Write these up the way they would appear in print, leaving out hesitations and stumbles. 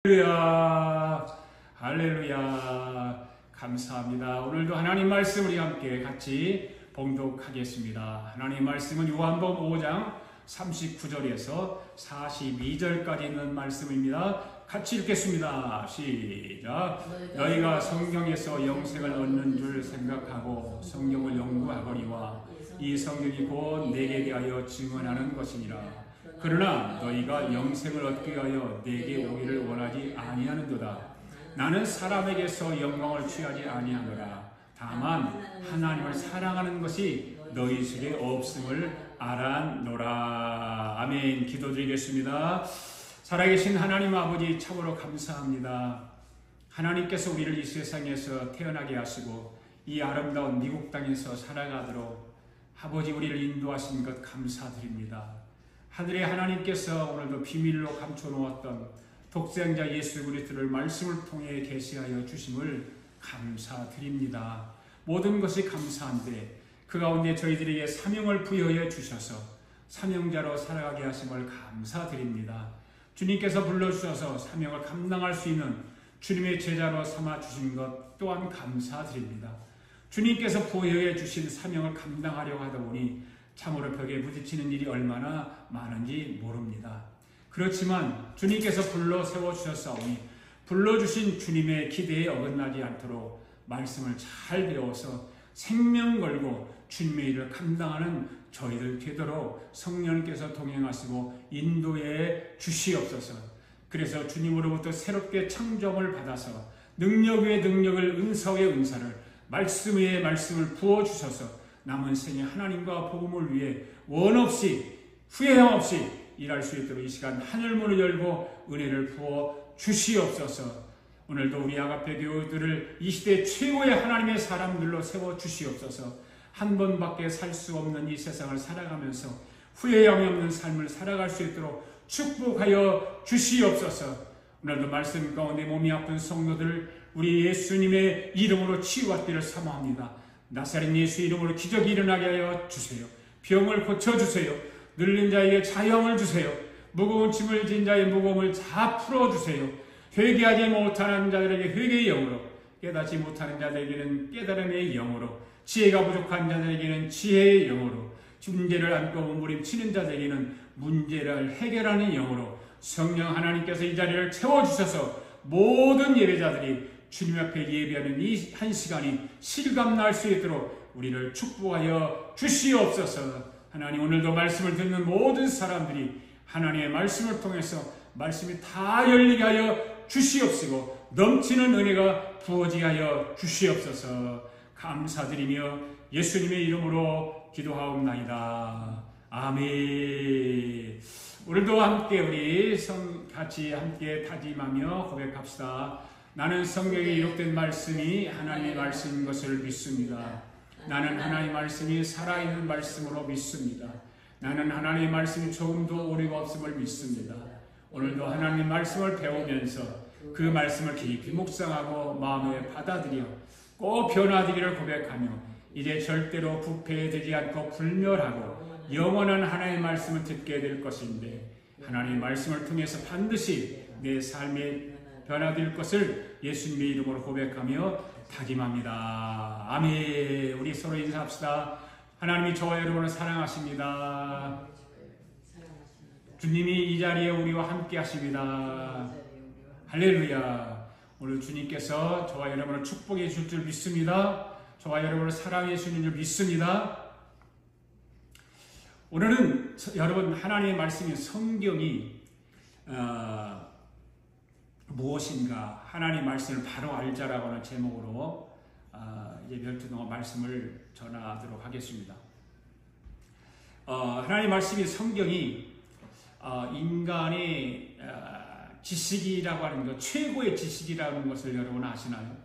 할렐루야, 할렐루야, 감사합니다. 오늘도 하나님 말씀 우리 함께 같이 봉독하겠습니다. 하나님 말씀은 요한복음 5장 39절에서 42절까지 있는 말씀입니다. 같이 읽겠습니다. 시작. 너희가 성경에서 영생을 얻는 줄 생각하고 성경을 연구하거니와 이 성경이 곧 내게 대하여 증언하는 것이니라. 그러나 너희가 영생을 얻기 위하여 내게 오기를 원하지 아니하는도다. 나는 사람에게서 영광을 취하지 아니하노라. 다만 하나님을 사랑하는 것이 너희 속에 없음을 알아노라. 아멘. 기도드리겠습니다. 살아계신 하나님 아버지, 참으로 감사합니다. 하나님께서 우리를 이 세상에서 태어나게 하시고 이 아름다운 미국 땅에서 살아가도록 아버지 우리를 인도하신 것 감사드립니다. 하늘의 하나님께서 오늘도 비밀로 감춰놓았던 독생자 예수 그리스도를 말씀을 통해 계시하여 주심을 감사드립니다. 모든 것이 감사한데 그 가운데 저희들에게 사명을 부여해 주셔서 사명자로 살아가게 하심을 감사드립니다. 주님께서 불러주셔서 사명을 감당할 수 있는 주님의 제자로 삼아 주신 것 또한 감사드립니다. 주님께서 부여해 주신 사명을 감당하려고 하다 보니 참으로 벽에 부딪히는 일이 얼마나 많은지 모릅니다. 그렇지만 주님께서 불러 세워주셨사오니 불러주신 주님의 기대에 어긋나지 않도록 말씀을 잘 배워서 생명 걸고 주님의 일을 감당하는 저희들 되도록 성령께서 동행하시고 인도해 주시옵소서. 그래서 주님으로부터 새롭게 창조함을 받아서 능력 위에 능력을, 은사 위에 은사를, 말씀 위에 말씀을 부어주셔서 남은 생에 하나님과 복음을 위해 원 없이 후회함 없이 일할 수 있도록 이 시간 하늘문을 열고 은혜를 부어 주시옵소서. 오늘도 우리 아가페 교우들을 이 시대 최고의 하나님의 사람들로 세워 주시옵소서. 한 번밖에 살 수 없는 이 세상을 살아가면서 후회함이 없는 삶을 살아갈 수 있도록 축복하여 주시옵소서. 오늘도 말씀 가운데 몸이 아픈 성도들 우리 예수님의 이름으로 치유받기를 사모합니다. 나사렛 예수 이름으로 기적이 일어나게 하여 주세요. 병을 고쳐주세요. 눌린 자에게 자유함을 주세요. 무거운 짐을 진 자의 무거움을 다 풀어주세요. 회개하지 못하는 자들에게 회개의 영으로, 깨닫지 못하는 자들에게는 깨달음의 영으로, 지혜가 부족한 자들에게는 지혜의 영으로, 문제를 안고 몸부림치는 자들에게는 문제를 해결하는 영으로 성령 하나님께서 이 자리를 채워주셔서 모든 예배자들이 주님 앞에 예배하는 이 한 시간이 실감날 수 있도록 우리를 축복하여 주시옵소서. 하나님, 오늘도 말씀을 듣는 모든 사람들이 하나님의 말씀을 통해서 말씀이 다 열리게 하여 주시옵시고 넘치는 은혜가 부어지게 하여 주시옵소서. 감사드리며 예수님의 이름으로 기도하옵나이다. 아멘. 오늘도 함께 우리 같이 함께 다짐하며 고백합시다. 나는 성경에 기록된 말씀이 하나님의 말씀인 것을 믿습니다. 나는 하나님의 말씀이 살아있는 말씀으로 믿습니다. 나는 하나님의 말씀이 조금도 오류가 없음을 믿습니다. 오늘도 하나님의 말씀을 배우면서 그 말씀을 깊이 묵상하고 마음에 받아들여 꼭 변화되기를 고백하며 이제 절대로 부패되지 않고 불멸하고 영원한 하나님의 말씀을 듣게 될 것인데 하나님의 말씀을 통해서 반드시 내 삶에 변화될 것을 예수님의 이름으로 고백하며 다짐합니다. 아멘. 우리 서로 인사합시다. 하나님이 저와 여러분을 사랑하십니다. 주님이 이 자리에 우리와 함께 하십니다. 할렐루야. 오늘 주님께서 저와 여러분을 축복해 줄 줄 믿습니다. 저와 여러분을 사랑해 주시는 줄 믿습니다. 오늘은 여러분 하나님의 말씀인 성경이 무엇인가 하나님의 말씀을 바로 알자라고 하는 제목으로 이제 몇 주 동안 말씀을 전하도록 하겠습니다. 하나님의 말씀인 성경이 인간의 지식이라고 하는 것, 최고의 지식이라는 것을 여러분 아시나요?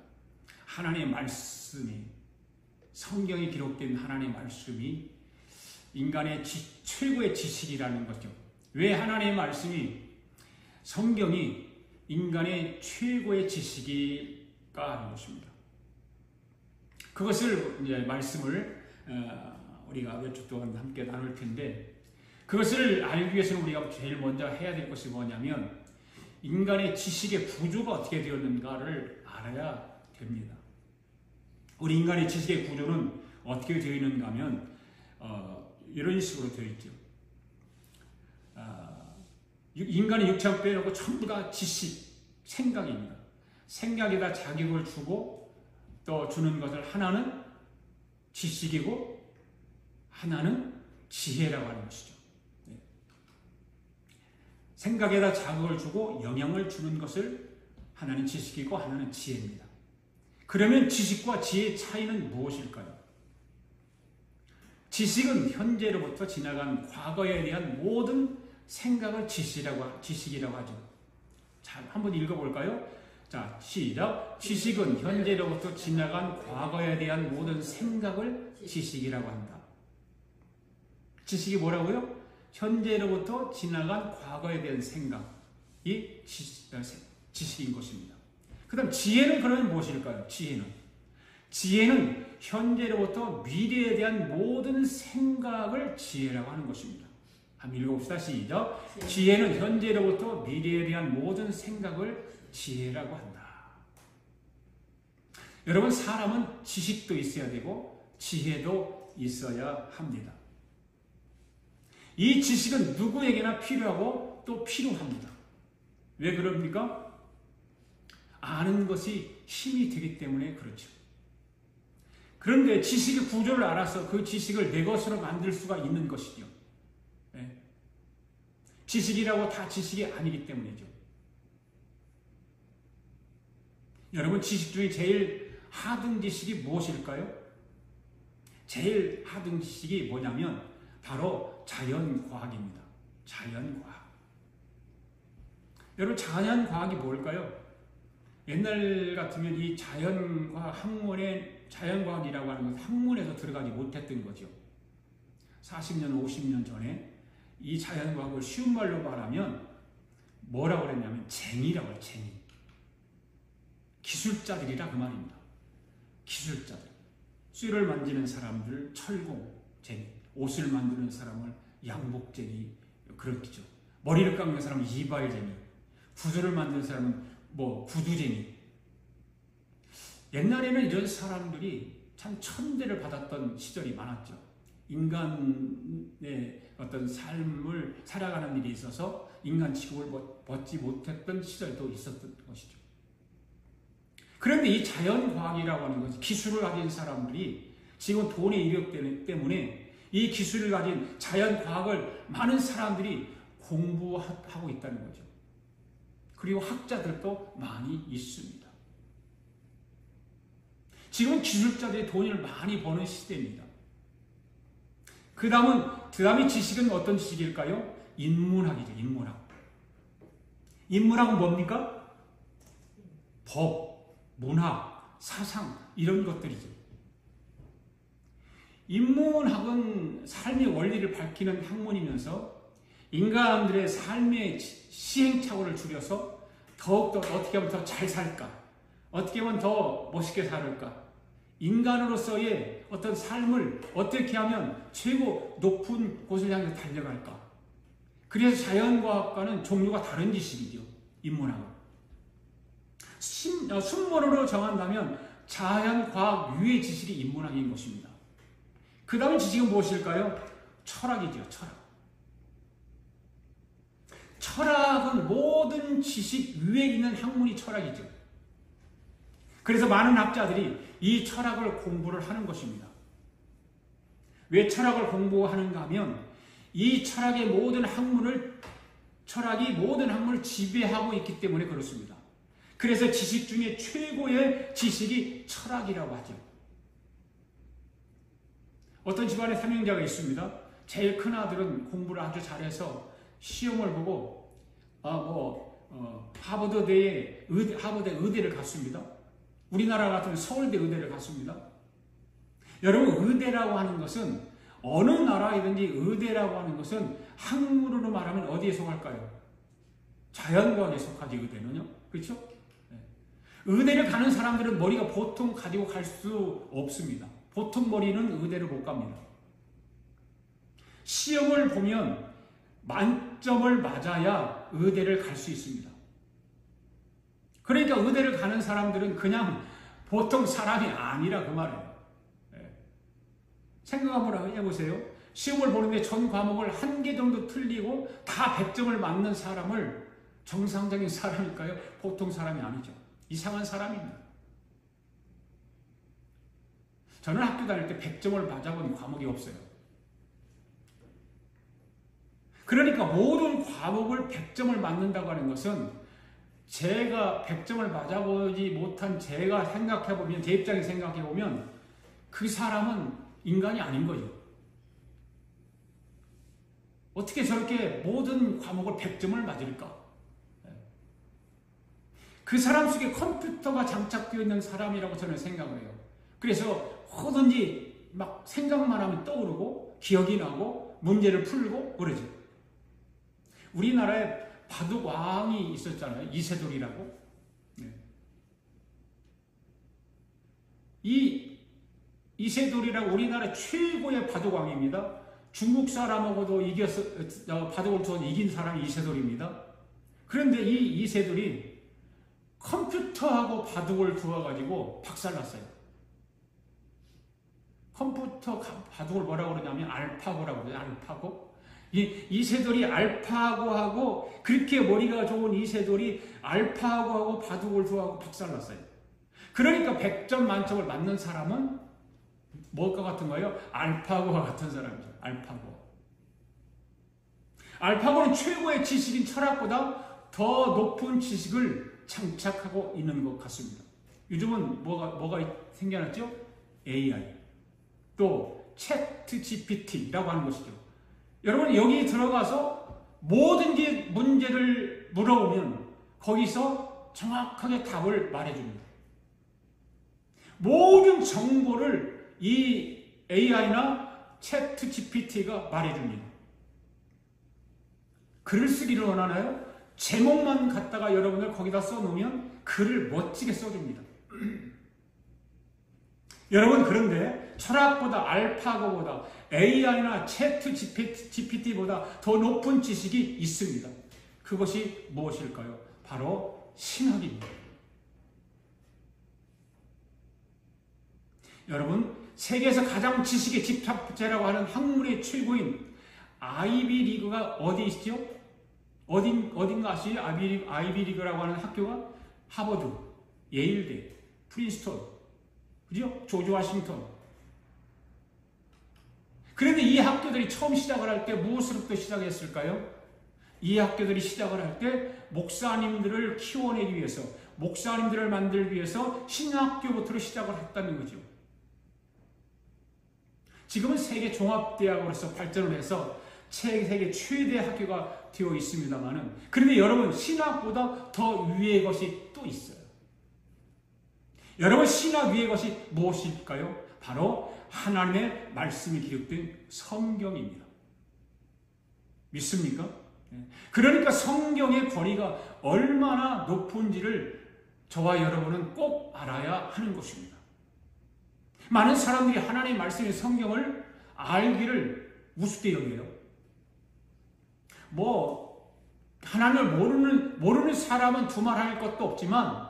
하나님의 말씀이, 성경에 기록된 하나님의 말씀이 인간의 최고의 지식이라는 거죠. 왜 하나님의 말씀이, 성경이 인간의 최고의 지식이가 하는 것입니다. 그것을 이제 말씀을 우리가 몇 주 동안 함께 나눌 텐데, 그것을 알기 위해서는 우리가 제일 먼저 해야 될 것이 뭐냐면 인간의 지식의 구조가 어떻게 되었는가를 알아야 됩니다. 우리 인간의 지식의 구조는 어떻게 되어 있는가 하면 이런 식으로 되어 있죠. 인간의 육체를 빼놓고 전부 다 지식, 생각입니다. 생각에다 자격을 주고 또 주는 것을 하나는 지식이고 하나는 지혜라고 하는 것이죠. 생각에다 자극을 주고 영향을 주는 것을 하나는 지식이고 하나는 지혜입니다. 그러면 지식과 지혜의 차이는 무엇일까요? 지식은 현재로부터 지나간 과거에 대한 모든 생각을 지식이라고 하죠. 자, 한번 읽어볼까요? 자, 시작. 지식은 현재로부터 지나간 과거에 대한 모든 생각을 지식이라고 한다. 지식이 뭐라고요? 현재로부터 지나간 과거에 대한 생각이 지식인 것입니다. 그 다음 지혜는 그러면 무엇일까요? 지혜는 현재로부터 미래에 대한 모든 생각을 지혜라고 하는 것입니다. 한번 읽어봅시다. 시작. 지혜는 현재로부터 미래에 대한 모든 생각을 지혜라고 한다. 여러분, 사람은 지식도 있어야 되고 지혜도 있어야 합니다. 이 지식은 누구에게나 필요하고 또 필요합니다. 왜 그럽니까? 아는 것이 힘이 되기 때문에 그렇죠. 그런데 지식의 구조를 알아서 그 지식을 내 것으로 만들 수가 있는 것이죠. 네. 지식이라고 다 지식이 아니기 때문이죠. 여러분, 지식 중에 제일 하등 지식이 무엇일까요? 제일 하등 지식이 뭐냐면 바로 자연과학입니다. 자연과학. 여러분, 자연과학이 뭘까요? 옛날 같으면 이 자연과학이라고 하는 것은 학문에서 들어가지 못했던 거죠. 40년, 50년 전에 이 자연과학을 쉬운 말로 말하면 뭐라고 그랬냐면 쟁이라고 해요. 쟁이. 기술자들이라 그 말입니다. 기술자들. 쇠를 만지는 사람들 철공쟁이, 옷을 만드는 사람을 양복쟁이, 그렇죠. 머리를 깎는 사람은 이발쟁이, 구두를 만드는 사람은 구두쟁이. 옛날에는 이런 사람들이 참 천대를 받았던 시절이 많았죠. 인간의 어떤 삶을 살아가는 일에 있어서 인간 취급을 받지 못했던 시절도 있었던 것이죠. 그런데 이 자연과학이라고 하는 것이 기술을 가진 사람들이 지금 돈의 이력 때문에 이 기술을 가진 자연과학을 많은 사람들이 공부하고 있다는 거죠. 그리고 학자들도 많이 있습니다. 지금 기술자들이 돈을 많이 버는 시대입니다. 그 다음에 지식은 어떤 지식일까요? 인문학이죠. 인문학은 뭡니까? 법, 문학, 사상, 이런 것들이죠. 인문학은 삶의 원리를 밝히는 학문이면서 인간들의 삶의 시행착오를 줄여서 더욱더 어떻게 하면 더 잘 살까? 어떻게 하면 더 멋있게 살을까? 인간으로서의 어떤 삶을 어떻게 하면 최고 높은 곳을 향해 달려갈까? 그래서 자연과학과는 종류가 다른 지식이죠. 인문학은. 순문으로 정한다면 자연과학 위의 지식이 인문학인 것입니다. 그 다음 지식은 무엇일까요? 철학이죠. 철학은 모든 지식 위에 있는 학문이 철학이죠. 그래서 많은 학자들이 이 철학을 공부를 하는 것입니다. 왜 철학을 공부하는가 하면 이 철학이 모든 학문을 지배하고 있기 때문에 그렇습니다. 그래서 지식 중에 최고의 지식이 철학이라고 하죠. 어떤 집안에 삼형제가 있습니다. 제일 큰 아들은 공부를 아주 잘해서 시험을 보고 하버드 의대를 갔습니다. 우리나라 같으면 서울대 의대를 갔습니다. 여러분, 의대라고 하는 것은 어느 나라이든지 의대라고 하는 것은 학문으로 말하면 어디에 속할까요? 자연과학에 속하지, 의대는요. 그렇죠? 네. 의대를 가는 사람들은 머리가 보통 가지고 갈 수 없습니다. 보통 머리는 의대를 못 갑니다. 시험을 보면 만점을 맞아야 의대를 갈 수 있습니다. 그러니까 의대를 가는 사람들은 그냥 보통 사람이 아니라 그 말이에요. 생각 한번 해보세요. 시험을 보는데 전 과목을 한 개 정도 틀리고 다 100점을 맞는 사람을 정상적인 사람일까요? 보통 사람이 아니죠. 이상한 사람입니다. 저는 학교 다닐 때 100점을 맞아본 과목이 없어요. 그러니까 모든 과목을 100점을 맞는다고 하는 것은 제가 100점을 맞아보지 못한 제가 생각해보면, 제 입장에 생각해보면 그 사람은 인간이 아닌 거죠. 어떻게 저렇게 모든 과목을 100점을 맞을까? 그 사람 속에 컴퓨터가 장착되어 있는 사람이라고 저는 생각을 해요. 그래서 뭐든지 막 생각만 하면 떠오르고 기억이 나고 문제를 풀고 그러죠. 우리나라에 바둑왕이 있었잖아요. 이세돌이라고. 이 이세돌이라고 우리나라 최고의 바둑왕입니다. 중국 사람하고도 바둑을 두어서 이긴 사람이 이세돌입니다. 그런데 이 이세돌이 컴퓨터하고 바둑을 두어가지고 박살났어요. 컴퓨터 바둑을 뭐라고 그러냐면 알파고라고 그래요. 알파고. 이세돌이 알파고하고 그렇게 머리가 좋은 이세돌이 알파고하고 바둑을 두어하고 박살났어요. 그러니까 100점 만점을 맞는 사람은 뭘까 같은 거예요? 알파고와 같은 사람이죠. 알파고는 최고의 지식인 철학보다 더 높은 지식을 장착하고 있는 것 같습니다. 요즘은 뭐가 생겨났죠? AI. 또 챗 GPT라고 하는 것이죠. 여러분 여기 들어가서 뭐든지 문제를 물어보면 거기서 정확하게 답을 말해줍니다. 모든 정보를 이 AI나 챗 GPT가 말해줍니다. 글을 쓰기를 원하나요? 제목만 갖다가 여러분을 거기다 써놓으면 글을 멋지게 써줍니다. 여러분 그런데 철학보다 알파고보다 AI나 챗 GPT보다 더 높은 지식이 있습니다. 그것이 무엇일까요? 바로 신학입니다. 여러분 세계에서 가장 지식의 집합체라고 하는 학문의 최고인 아이비리그가 어디 있죠? 어딘가 아시죠? 아이비리그라고 하는 학교가 하버드, 예일대, 프린스턴, 그죠? 조지 워싱턴. 그런데 이 학교들이 처음 시작을 할 때 무엇으로부터 시작했을까요? 이 학교들이 시작을 할 때 목사님들을 키워내기 위해서, 목사님들을 만들기 위해서 신학교부터 시작을 했다는 거죠. 지금은 세계 종합대학으로서 발전을 해서 세계 최대 학교가 되어 있습니다만은, 그런데 여러분 신학보다 더 위의 것이 또 있어요. 여러분 신학 위의 것이 무엇일까요? 바로 하나님의 말씀이 기록된 성경입니다. 믿습니까? 그러니까 성경의 권위가 얼마나 높은지를 저와 여러분은 꼭 알아야 하는 것입니다. 많은 사람들이 하나님의 말씀의 성경을 알기를 우습게 여겨요. 하나님을 모르는 사람은 두말할 것도 없지만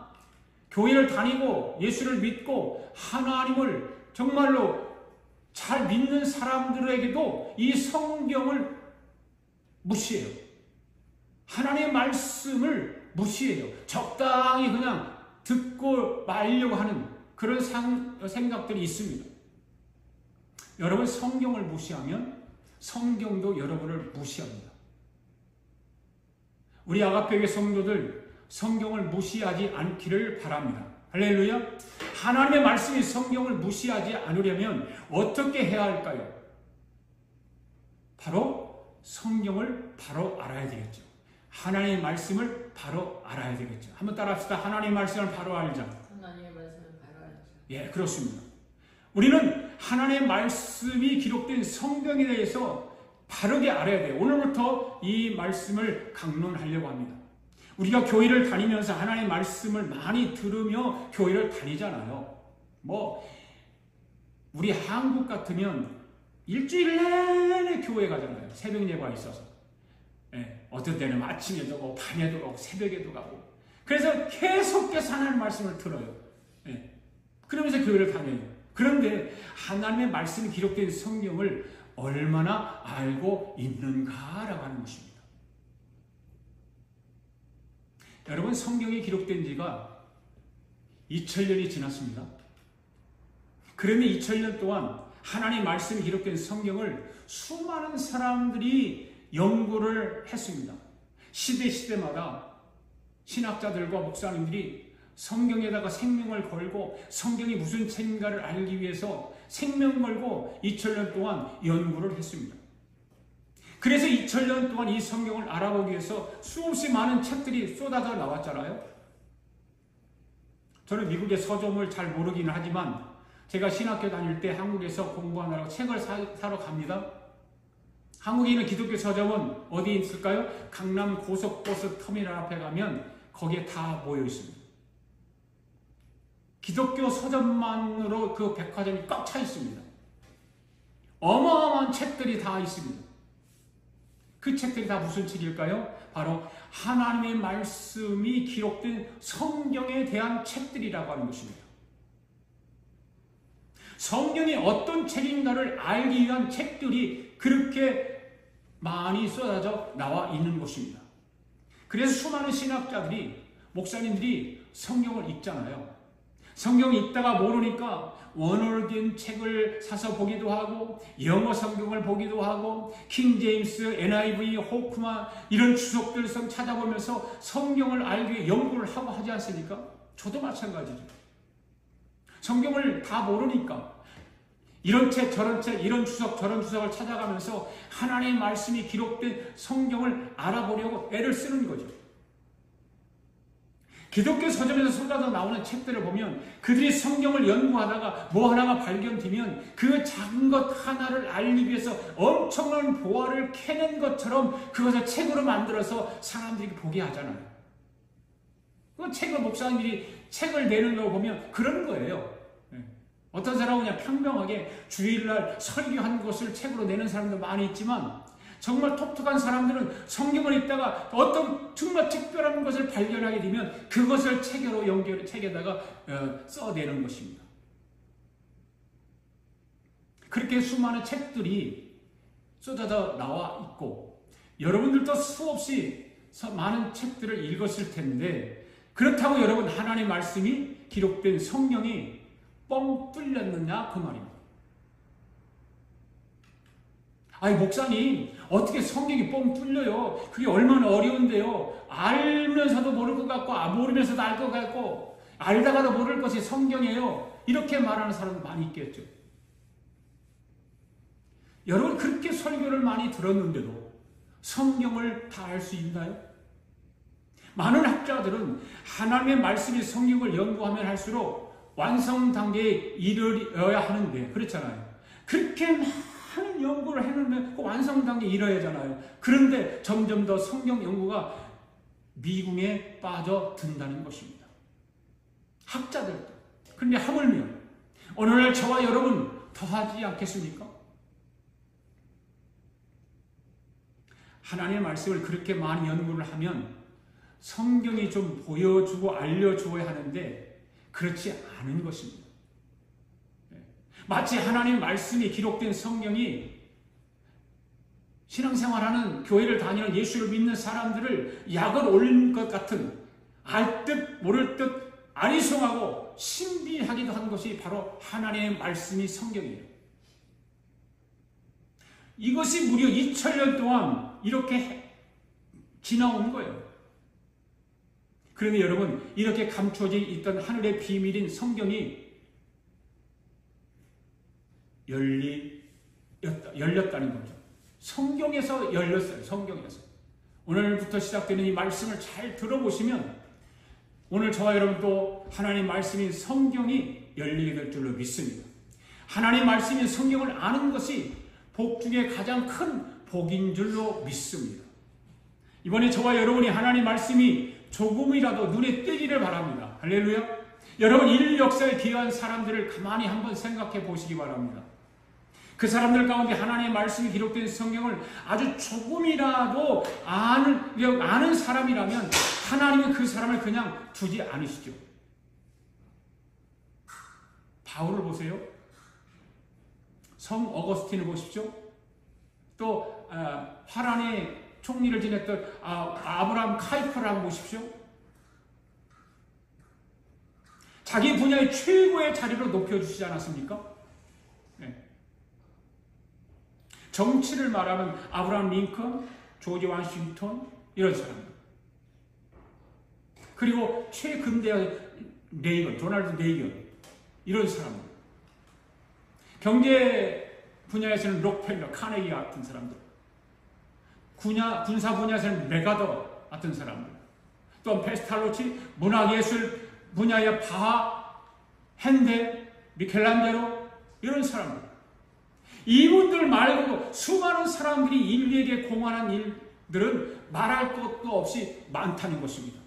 교회를 다니고 예수를 믿고 하나님을 정말로 잘 믿는 사람들에게도 이 성경을 무시해요. 하나님의 말씀을 무시해요. 적당히 그냥 듣고 말려고 하는 그런 생각들이 있습니다. 여러분 성경을 무시하면 성경도 여러분을 무시합니다. 우리 아가페교회 성도들 성경을 무시하지 않기를 바랍니다. 할렐루야. 하나님의 말씀이 성경을 무시하지 않으려면 어떻게 해야 할까요? 바로 성경을 바로 알아야 되겠죠. 하나님의 말씀을 바로 알아야 되겠죠. 한번 따라합시다. 하나님의 말씀을 바로 알자. 하나님의 말씀을 바로 알자. 예, 그렇습니다. 우리는 하나님의 말씀이 기록된 성경에 대해서 바르게 알아야 돼요. 오늘부터 이 말씀을 강론하려고 합니다. 우리가 교회를 다니면서 하나님의 말씀을 많이 들으며 교회를 다니잖아요. 우리 한국 같으면 일주일 내내 교회 가잖아요. 새벽 예배가 있어서. 예, 어떤 때는 아침에도 가고 밤에도 가고 새벽에도 가고. 그래서 계속해서 하나님의 말씀을 들어요. 예. 그러면서 교회를 다녀요. 그런데 하나님의 말씀이 기록된 성경을 얼마나 알고 있는가라고 하는 것입니다. 여러분, 성경이 기록된 지가 2000년이 지났습니다. 그러면 2000년 동안 하나님의 말씀이 기록된 성경을 수많은 사람들이 연구를 했습니다. 시대마다 신학자들과 목사님들이 성경에다가 생명을 걸고 성경이 무슨 책인가를 알기 위해서 생명 걸고 2000년 동안 연구를 했습니다. 그래서 2000년 동안 이 성경을 알아보기 위해서 수없이 많은 책들이 쏟아져 나왔잖아요. 저는 미국의 서점을 잘 모르기는 하지만 제가 신학교 다닐 때 한국에서 공부하느라고 책을 사러 갑니다. 한국에 있는 기독교 서점은 어디 있을까요? 강남 고속버스 터미널 앞에 가면 거기에 다 모여 있습니다. 기독교 서점만으로 그 백화점이 꽉 차 있습니다. 어마어마한 책들이 다 있습니다. 그 책들이 다 무슨 책일까요? 바로 하나님의 말씀이 기록된 성경에 대한 책들이라고 하는 것입니다. 성경이 어떤 책인가를 알기 위한 책들이 그렇게 많이 쏟아져 나와 있는 것입니다. 그래서 수많은 신학자들이, 목사님들이 성경을 읽잖아요. 성경 읽다가 모르니까 원어로 된 책을 사서 보기도 하고, 영어 성경을 보기도 하고, 킹 제임스, NIV, 호크만 이런 주석들 찾아보면서 성경을 알기 위해 연구를 하고 하지 않습니까? 저도 마찬가지죠. 성경을 다 모르니까 이런 책 저런 책 이런 주석 저런 주석을 찾아가면서 하나님의 말씀이 기록된 성경을 알아보려고 애를 쓰는 거죠. 기독교 서점에서 쏟아져 나오는 책들을 보면 그들이 성경을 연구하다가 뭐 하나가 발견되면 그 작은 것 하나를 알기 위해서 엄청난 보화를 캐낸 것처럼 그것을 책으로 만들어서 사람들이 보게 하잖아요. 그 책을 목사님들이 책을 내는 거 보면 그런 거예요. 어떤 사람은 그냥 평범하게 주일날 설교한 것을 책으로 내는 사람도 많이 있지만 정말 독특한 사람들은 성경을 읽다가 어떤 정말 특별한 것을 발견하게 되면 그것을 책에다가 써내는 것입니다. 그렇게 수많은 책들이 쏟아져 나와 있고 여러분들도 수없이 많은 책들을 읽었을 텐데 그렇다고 여러분 하나님의 말씀이 기록된 성경이 뻥 뚫렸느냐 그 말입니다. 아니 목사님 어떻게 성경이 뻥 뚫려요? 그게 얼마나 어려운데요. 알면서도 모를 것 같고 모르면서도 알 것 같고 알다가도 모를 것이 성경이에요. 이렇게 말하는 사람도 많이 있겠죠. 여러분 그렇게 설교를 많이 들었는데도 성경을 다 알 수 있나요? 많은 학자들은 하나님의 말씀이 성경을 연구하면 할수록 완성 단계에 이르러야 하는데 그렇잖아요. 그렇게 많은 연구를 해놓으면 그 완성 단계에 이르러야 하잖아요. 그런데 점점 더 성경 연구가 미궁에 빠져든다는 것입니다. 학자들도. 그런데 하물며 오늘날 저와 여러분 더하지 않겠습니까? 하나님의 말씀을 그렇게 많이 연구를 하면 성경이 좀 보여주고 알려주어야 하는데 그렇지 않은 것입니다. 마치 하나님의 말씀이 기록된 성경이 신앙생활하는 교회를 다니는 예수를 믿는 사람들을 약을 올린 것 같은 알 듯 모를 듯 아리송하고 신비하기도 한 것이 바로 하나님의 말씀이 성경이에요. 이것이 무려 2000년 동안 이렇게 지나온 거예요. 그런데 여러분 이렇게 감춰져 있던 하늘의 비밀인 성경이 열렸다는 거죠. 성경에서 열렸어요. 성경에서. 오늘부터 시작되는 이 말씀을 잘 들어보시면 오늘 저와 여러분도 하나님의 말씀인 성경이 열리게 될 줄로 믿습니다. 하나님의 말씀인 성경을 아는 것이 복 중에 가장 큰 복인 줄로 믿습니다. 이번에 저와 여러분이 하나님의 말씀이 조금이라도 눈에 띄기를 바랍니다. 할렐루야. 여러분 인류 역사에 기여한 사람들을 가만히 한번 생각해 보시기 바랍니다. 그 사람들 가운데 하나님의 말씀이 기록된 성경을 아주 조금이라도 아는 사람이라면 하나님은 그 사람을 그냥 두지 않으시죠. 바울을 보세요. 성 어거스틴을 보십시오. 또 화란의 총리를 지냈던 아브라함 카이퍼를 한번 보십시오. 자기 분야의 최고의 자리로 높여주시지 않았습니까? 네. 정치를 말하면 아브라함 링컨, 조지 워싱턴 이런 사람들. 그리고 최근대 레이건, 도널드 레이건 이런 사람들. 경제 분야에서는 록펠러, 카네기 같은 사람들. 군사 분야에서는 메가더 같은 사람들. 또 페스탈로치, 문화예술 분야의 바하, 핸델, 미켈란젤로 이런 사람들. 이분들 말고도 수많은 사람들이 인류에게 공헌한 일들은 말할 것도 없이 많다는 것입니다.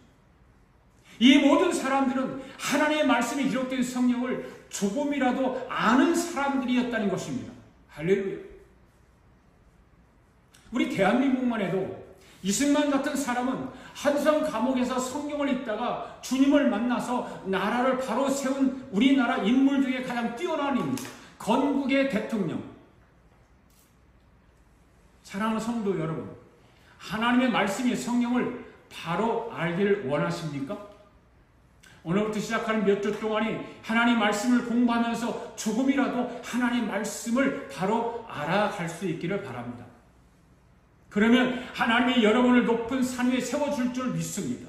이 모든 사람들은 하나님의 말씀이 기록된 성경을 조금이라도 아는 사람들이었다는 것입니다. 할렐루야. 우리 대한민국만 해도 이승만 같은 사람은 한성 감옥에서 성경을 읽다가 주님을 만나서 나라를 바로 세운 우리나라 인물 중에 가장 뛰어난 인물, 건국의 대통령. 사랑하는 성도 여러분, 하나님의 말씀이 성경을 바로 알기를 원하십니까? 오늘부터 시작하는 몇 주 동안이 하나님 말씀을 공부하면서 조금이라도 하나님 말씀을 바로 알아갈 수 있기를 바랍니다. 그러면 하나님이 여러분을 높은 산 위에 세워줄 줄 믿습니다.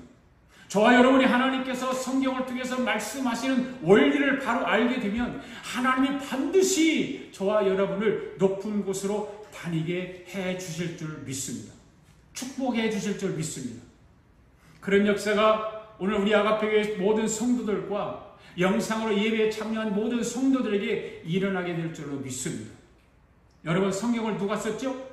저와 여러분이 하나님께서 성경을 통해서 말씀하시는 원리를 바로 알게 되면 하나님이 반드시 저와 여러분을 높은 곳으로 다니게 해 주실 줄 믿습니다. 축복해 주실 줄 믿습니다. 그런 역사가 오늘 우리 아가페교회 모든 성도들과 영상으로 예배에 참여한 모든 성도들에게 일어나게 될 줄로 믿습니다. 여러분, 성경을 누가 썼죠?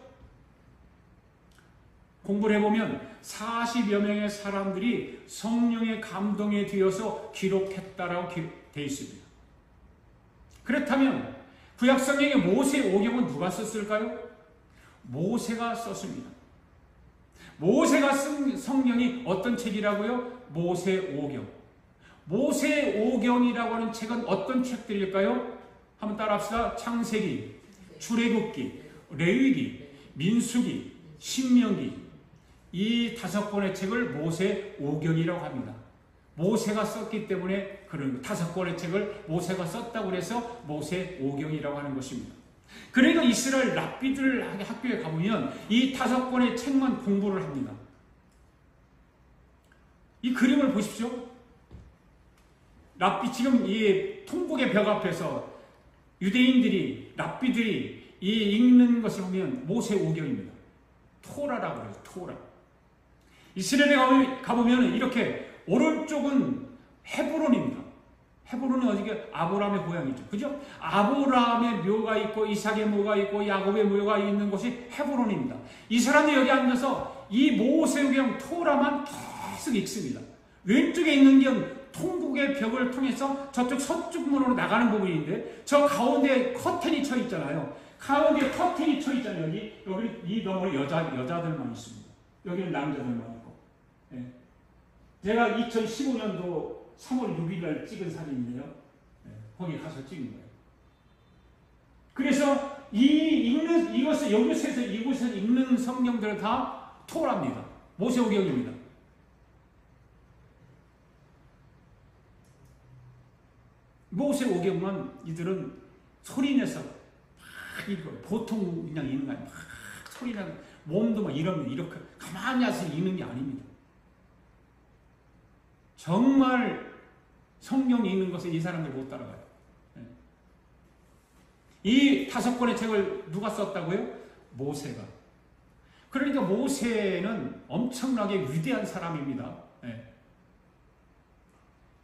공부를 해보면 40여 명의 사람들이 성령의 감동에 뒤어서 기록했다라고 되어 있습니다. 그렇다면 구약성경의 모세 오경은 누가 썼을까요? 모세가 썼습니다. 모세가 쓴 성경이 어떤 책이라고요? 모세오경. 모세오경이라고 하는 책은 어떤 책들일까요? 한번 따라합시다. 창세기, 출애굽기, 레위기, 민수기, 신명기. 이 5권의 책을 모세오경이라고 합니다. 모세가 썼기 때문에 그런 5권의 책을 모세가 썼다고 해서 모세오경이라고 하는 것입니다. 그러니까 이스라엘 랍비들 학교에 가보면 이 5권의 책만 공부를 합니다. 이 그림을 보십시오. 랍비, 지금 이 통곡의 벽 앞에서 유대인들이, 랍비들이 이 읽는 것을 보면 모세오경입니다. 토라라고 그래요. 토라. 이스라엘에 가보면 이렇게 오른쪽은 헤브론입니다. 헤브론은 어디게? 아브라함의 고향이죠. 그죠? 아브라함의 묘가 있고 이삭의 묘가 있고 야곱의 묘가 있는 곳이 헤브론입니다. 이 사람들이 여기 앉아서 이 모세오경 토라만 계속 읽습니다. 왼쪽에 있는 게 통곡의 벽을 통해서 저쪽 서쪽 문으로 나가는 부분인데 저 가운데 커튼이 쳐 있잖아요. 가운데 커튼이 쳐 있잖아요. 여기 이 너머로 여자들만 있습니다. 여기는 남자들만 있고. 예. 제가 2015년도 3월 6일 날 찍은 사진인데요. 예. 거기 가서 찍은 거예요. 그래서 이것을 여기서 이곳에서 읽는 성경들은 다 토라입니다. 모세오경입니다. 모세오경만 이들은 소리내서 막 읽어요. 보통 그냥 읽는 거 아니에요. 막 소리내서 몸도 막 이렇게 가만히 앉아서 읽는 게 아닙니다. 정말 성경 읽는 것에 이 사람들 못 따라가요. 이 5권의 책을 누가 썼다고요? 모세가. 그러니까 모세는 엄청나게 위대한 사람입니다.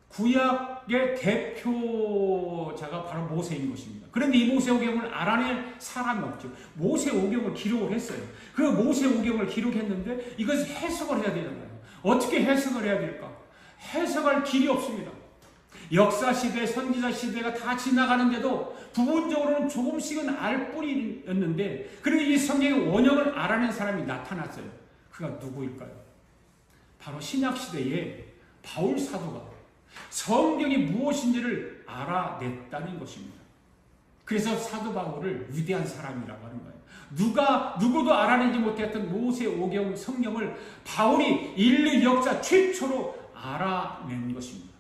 구약의 대표자가 바로 모세인 것입니다. 그런데 이 모세오경을 알아낼 사람이 없죠. 모세오경을 기록을 했어요. 그 모세오경을 기록했는데 이것을 해석을 해야 되잖아요. 어떻게 해석을 해야 될까? 해석할 길이 없습니다. 역사 시대, 선지자 시대가 다 지나가는데도 부분적으로는 조금씩은 알 뿐이었는데, 그런데 이 성경의 원형을 알아낸 사람이 나타났어요. 그가 누구일까요? 바로 신약 시대에 바울 사도가 성경이 무엇인지를 알아냈다는 것입니다. 그래서 사도 바울을 위대한 사람이라고 하는 거예요. 누구도 알아내지 못했던 모세 오경 성경을 바울이 인류 역사 최초로 알아낸 것입니다.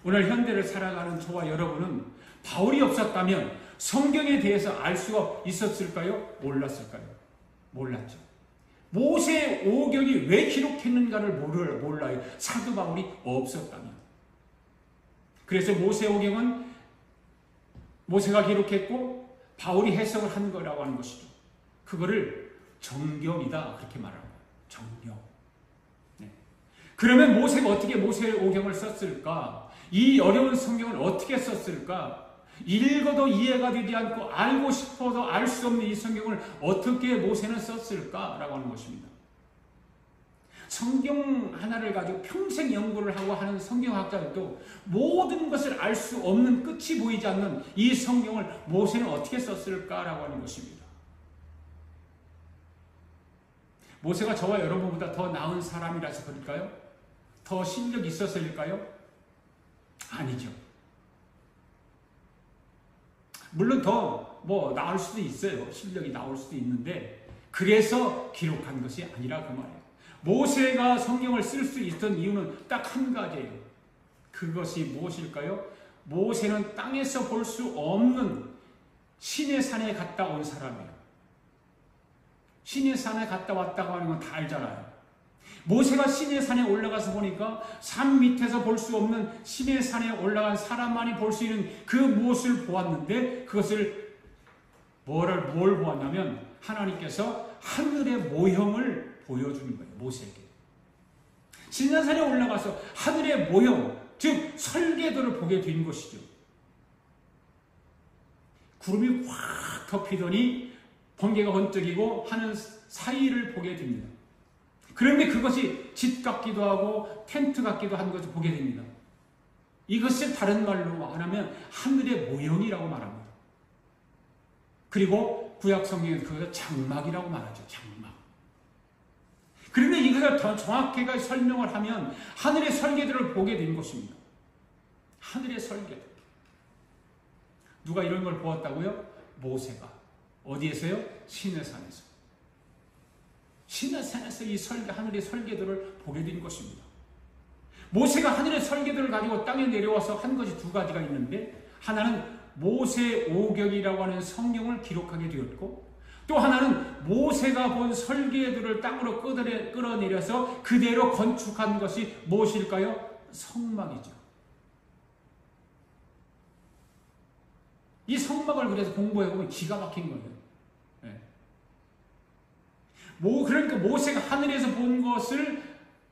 오늘 현대를 살아가는 저와 여러분은 바울이 없었다면 성경에 대해서 알 수가 있었을까요? 몰랐을까요? 몰랐죠. 모세 오경이 왜 기록했는가를 몰라요. 사도 바울이 없었다면. 그래서 모세 오경은 모세가 기록했고 바울이 해석을 한 거라고 하는 것이죠. 그거를 정경이다 그렇게 말합니다. 정경. 네. 그러면 모세가 어떻게 모세 오경을 썼을까? 이 어려운 성경을 어떻게 썼을까? 읽어도 이해가 되지 않고 알고 싶어도 알 수 없는 이 성경을 어떻게 모세는 썼을까라고 하는 것입니다. 성경 하나를 가지고 평생 연구를 하고 하는 성경학자들도 모든 것을 알 수 없는 끝이 보이지 않는 이 성경을 모세는 어떻게 썼을까라고 하는 것입니다. 모세가 저와 여러분보다 더 나은 사람이라서 그럴까요? 더 실력이 있었을까요? 아니죠. 물론 더 나을 수도 있어요. 실력이 나올 수도 있는데 그래서 기록한 것이 아니라 그 말이에요. 모세가 성경을 쓸 수 있던 이유는 딱 한 가지예요. 그것이 무엇일까요? 모세는 땅에서 볼 수 없는 신의 산에 갔다 온 사람이에요. 신의 산에 갔다 왔다고 하는 건 다 알잖아요. 모세가 신의 산에 올라가서 보니까 산 밑에서 볼 수 없는 신의 산에 올라간 사람만이 볼 수 있는 그 무엇을 보았는데 그것을 뭘 보았냐면 하나님께서 하늘의 모형을 보여주는 거예요. 모세에게. 신의 산에 올라가서 하늘의 모형, 즉 설계도를 보게 된 것이죠. 구름이 확 덮이더니 번개가 번쩍이고 하는 사이를 보게 됩니다. 그런데 그것이 집 같기도 하고 텐트 같기도 한 것을 보게 됩니다. 이것을 다른 말로 하면 하늘의 모형이라고 말합니다. 그리고 구약 성경에서 그것을 장막이라고 말하죠. 장막. 그런데 이것을 더 정확하게 설명을 하면 하늘의 설계도를 보게 된 것입니다. 하늘의 설계도. 누가 이런 걸 보았다고요? 모세가. 어디에서요? 신의 산에서. 신의 산에서 이 하늘의 설계도를 보게 된 것입니다. 모세가 하늘의 설계도를 가지고 땅에 내려와서 한 것이 두 가지가 있는데 하나는 모세 오경이라고 하는 성경을 기록하게 되었고 또 하나는 모세가 본 설계도를 땅으로 끌어내려서 그대로 건축한 것이 무엇일까요? 성막이죠. 이 성막을 그래서 공부해보면 기가 막힌 거예요. 네. 그러니까 모세가 하늘에서 본 것을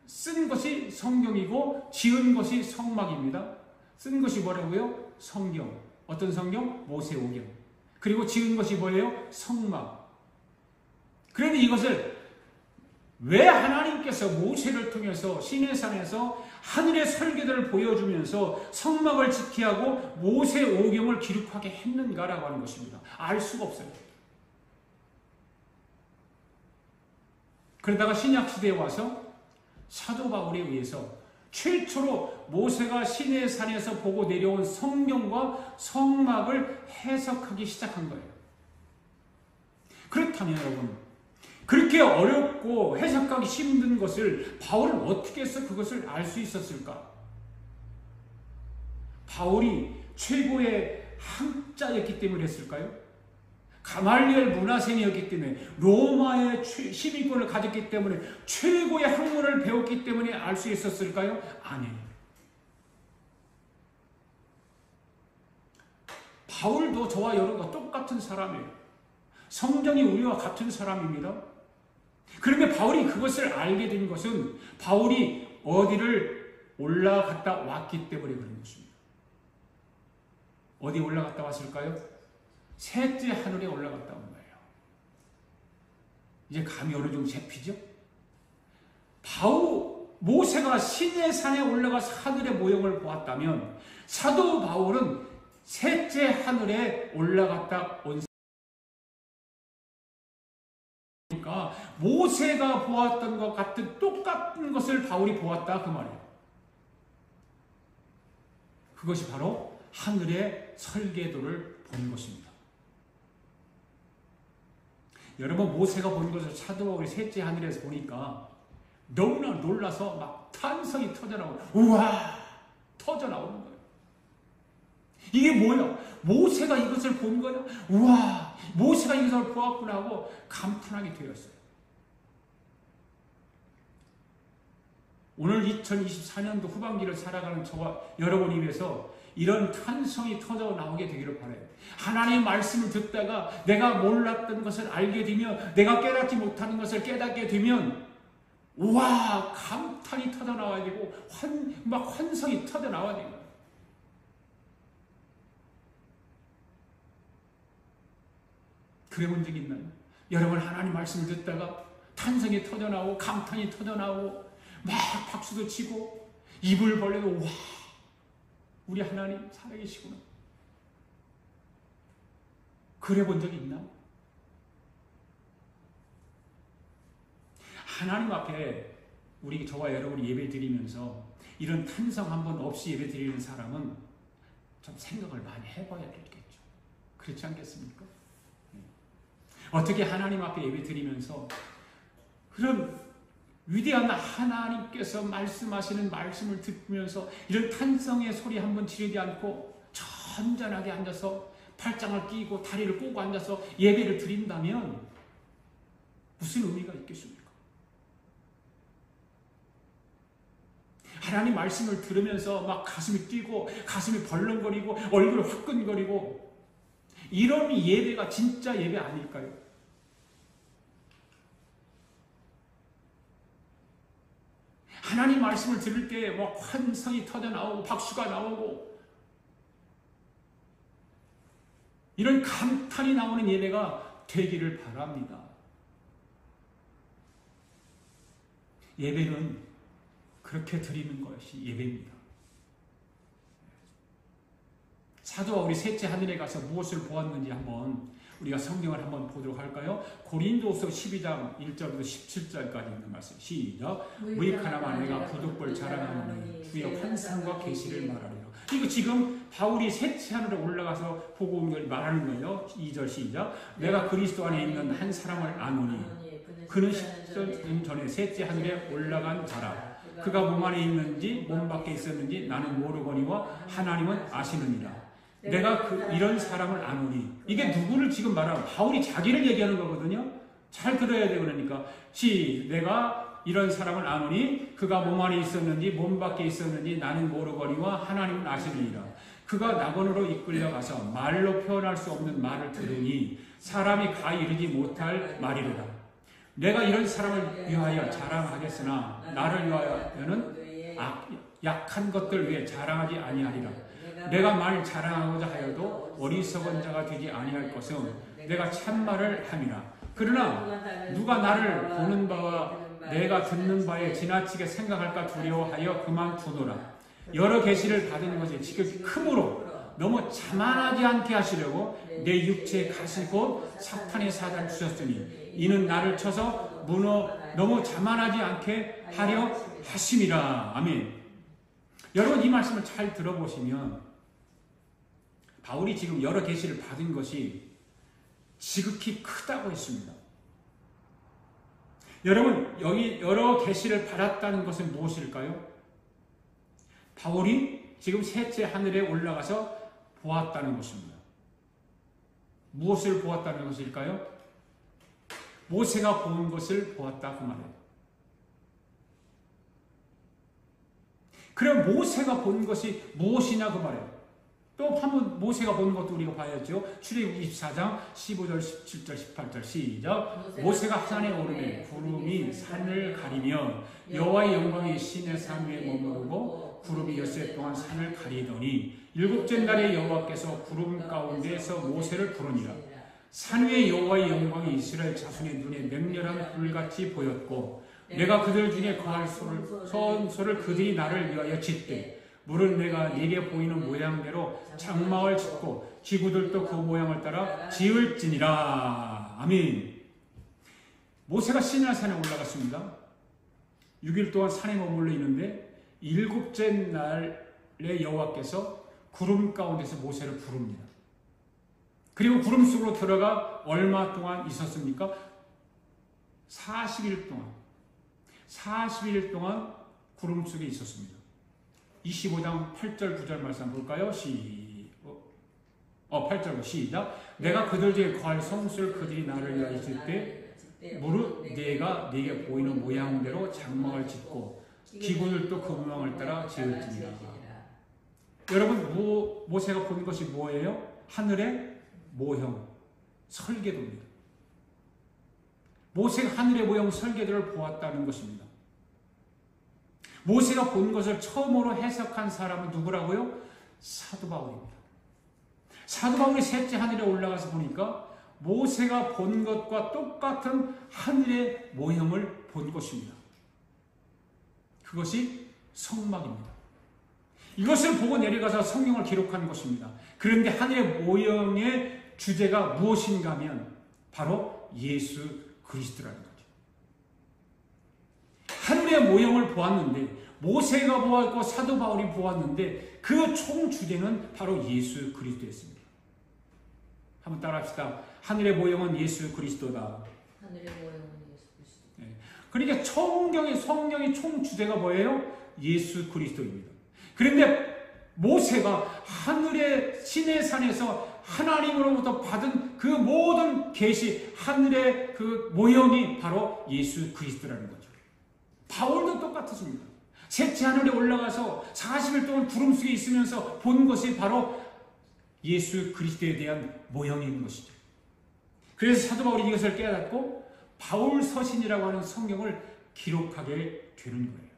쓴 것이 성경이고 지은 것이 성막입니다. 쓴 것이 뭐라고요? 성경. 어떤 성경? 모세 오경. 그리고 지은 것이 뭐예요? 성막. 그런데 이것을 왜 하나님께서 모세를 통해서 시내산에서 하늘의 설계도를 보여주면서 성막을 지키게 하고 모세 오경을 기록하게 했는가라고 하는 것입니다. 알 수가 없어요. 그러다가 신약시대에 와서 사도 바울에 의해서 최초로 모세가 시내산에서 보고 내려온 성경과 성막을 해석하기 시작한 거예요. 그렇다면 여러분, 그렇게 어렵고 해석하기 힘든 것을 바울은 어떻게 해서 그것을 알 수 있었을까? 바울이 최고의 학자였기 때문에 했을까요? 가말리엘 문화생이었기 때문에 로마의 시민권을 가졌기 때문에 최고의 학문을 배웠기 때문에 알 수 있었을까요? 아니에요. 바울도 저와 여러분과 똑같은 사람이에요. 성경이 우리와 같은 사람입니다. 그런데 바울이 그것을 알게 된 것은 바울이 어디를 올라갔다 왔기 때문에 그런 것입니다. 어디 올라갔다 왔을까요? 셋째 하늘에 올라갔다 온 거예요. 이제 감이 어느 정도 잡히죠? 모세가 시내산에 올라가서 하늘의 모형을 보았다면 사도 바울은 셋째 하늘에 올라갔다 온 그러니까 모세가 보았던 것 같은 똑같은 것을 바울이 보았다 그 말이에요. 그것이 바로 하늘의 설계도를 본 것입니다. 여러분 모세가 본 것을 사도 바울이 셋째 하늘에서 보니까 너무나 놀라서 막 탄성이 터져나오고 우와 터져나오는 거예요. 이게 뭐야? 모세가 이것을 본 거야? 우와 모세가 이것을 보았구나 하고 감탄하게 되었어요. 오늘 2024년도 후반기를 살아가는 저와 여러분이 위해서 이런 탄성이 터져 나오게 되기를 바라요. 하나님의 말씀을 듣다가 내가 몰랐던 것을 알게 되면 내가 깨닫지 못하는 것을 깨닫게 되면 우와 감탄이 터져 나와야 되고 막 환성이 터져 나와야 되고 그래 본 적이 있나요? 여러분 하나님 말씀을 듣다가 탄성이 터져 나오고 감탄이 터져 나오고 막 박수도 치고 입을 벌려도 와 우리 하나님 살아계시구나. 그래 본 적이 있나? 하나님 앞에 우리 저와 여러분이 예배 드리면서 이런 탄성 한 번 없이 예배 드리는 사람은 좀 생각을 많이 해봐야 되겠죠. 그렇지 않겠습니까? 어떻게 하나님 앞에 예배 드리면서 그런 위대한 하나님께서 말씀하시는 말씀을 듣으면서 이런 탄성의 소리 한번 지르지 않고 천전하게 앉아서 팔짱을 끼고 다리를 꼬고 앉아서 예배를 드린다면 무슨 의미가 있겠습니까? 하나님 말씀을 들으면서 막 가슴이 뛰고 가슴이 벌렁거리고 얼굴이 화끈거리고 이런 예배가 진짜 예배 아닐까요? 하나님 말씀을 들을 때 막 환성이 터져 나오고 박수가 나오고 이런 감탄이 나오는 예배가 되기를 바랍니다. 예배는 그렇게 드리는 것이 예배입니다. 사도 바울이 셋째 하늘에 가서 무엇을 보았는지 한번 우리가 성경을 한번 보도록 할까요? 고린도후서 12장 1절부터 17절까지 있는 말씀. 시작. 무익하나마 내가 부득불 자랑하노니 주의 환상과 계시를 말하리라. 이거 지금 바울이 셋째 하늘에 올라가서 보고 온 걸 말하는 거예요. 2절 시작. 내가 그리스도 안에 있는 한 사람을 아노니 그는 10년 전에 셋째 하늘에 올라간 자라. 그가 몸 안에 있는지 몸 밖에 있었는지 나는 모르거니와 하나님은 아시느니라. 내가 이런 사람을 아노니. 이게 누구를 지금 말하면 바울이 자기를 얘기하는 거거든요. 잘 들어야 돼. 그러니까 내가 이런 사람을 아노니 그가 몸 안에 있었는지 몸 밖에 있었는지 나는 모르거니와 하나님은 아시느니라. 그가 낙원으로 이끌려가서 말로 표현할 수 없는 말을 들으니 사람이 가 이르지 못할 말이로다. 내가 이런 사람을 위하여 자랑하겠으나 나를 위하여는 약한 것들 위해 자랑하지 아니하리라. 내가 말 자랑하고자 하여도 어리석은 자가 되지 아니할 것은 내가 참말을 함이라. 그러나 누가 나를 보는 바와 내가 듣는 바에 지나치게 생각할까 두려워하여 그만두노라. 여러 계시를 받은 것이 지극히 크므로 너무 자만하지 않게 하시려고 내 육체에 가시고 사탄의 사단 주셨으니 이는 나를 쳐서 너무 자만하지 않게 하려 하심이라. 아멘. 여러분 이 말씀을 잘 들어보시면 바울이 지금 여러 계시를 받은 것이 지극히 크다고 했습니다. 여러분 여기 여러 계시를 받았다는 것은 무엇일까요? 바울이 지금 셋째 하늘에 올라가서 보았다는 것입니다. 무엇을 보았다는 것일까요? 모세가 본 것을 보았다 그 말이에요. 그럼 모세가 본 것이 무엇이냐 그 말이에요. 또 한번 모세가 본 것도 우리가 봐야죠. 출애굽기 24장 15절 17절 18절 시작. 모세가 산에 오르매 구름이 산을 가리며 여호와의 영광이 시내 산 위에 머무르고 구름이 엿새 동안 산을 가리더니 일곱째 날에 여호와께서 구름 가운데에서 모세를 부르니라. 산 위에 여호와의 영광이 이스라엘 자손의 눈에 맹렬한 불같이 보였고 내가 그들 중에 거할 소를 그들이 나를 위하여 짓되 물은 내가 네게 보이는 모양대로 장막을 짓고 기구들도 그 모양을 따라 지을지니라. 아멘. 모세가 시내산 산에 올라갔습니다. 6일 동안 산에 머물러 있는데 7째 날에 여호와께서 구름 가운데서 모세를 부릅니다. 그리고 구름 속으로 들어가 얼마 동안 있었습니까? 40일 동안 구름 속에 있었습니다. 25장 8절 9절 말씀 볼까요? 8절 시작. 내가 그들 중에 거할 성수를 그들이 나를 위하여 있을 때 무릇 내가 네게 보이는 모양대로 장막을 짓고 기구들도 그 모양을 따라 지을지니라. 여러분, 모세가 본 것이 뭐예요? 하늘의 모형, 설계도입니다. 모세가 하늘의 모형 설계도를 보았다는 것입니다. 모세가 본 것을 처음으로 해석한 사람은 누구라고요? 사도 바울입니다. 사도 바울이 셋째 하늘에 올라가서 보니까 모세가 본 것과 똑같은 하늘의 모형을 본 것입니다. 그것이 성막입니다. 이것을 보고 내려가서 성경을 기록한 것입니다. 그런데 하늘의 모형의 주제가 무엇인가 하면 바로 예수 그리스도라는 거죠. 하늘의 모형을 보았는데 모세가 보았고 사도 바울이 보았는데 그 총 주제는 바로 예수 그리스도였습니다. 한번 따라합시다. 하늘의 모형은 예수 그리스도다. 하늘의 모형은 예수 그리스도. 네. 그러니까 성경의 총 주제가 뭐예요? 예수 그리스도입니다. 그런데 모세가 하늘의 시내산에서 하나님으로부터 받은 그 모든 계시, 하늘의 그 모형이 바로 예수 그리스도라는 거죠. 바울도 똑같았습니다. 셋째 하늘에 올라가서 40일 동안 구름 속에 있으면서 본 것이 바로 예수 그리스도에 대한 모형인 것이죠. 그래서 사도 바울이 이것을 깨닫고 바울 서신이라고 하는 성경을 기록하게 되는 거예요.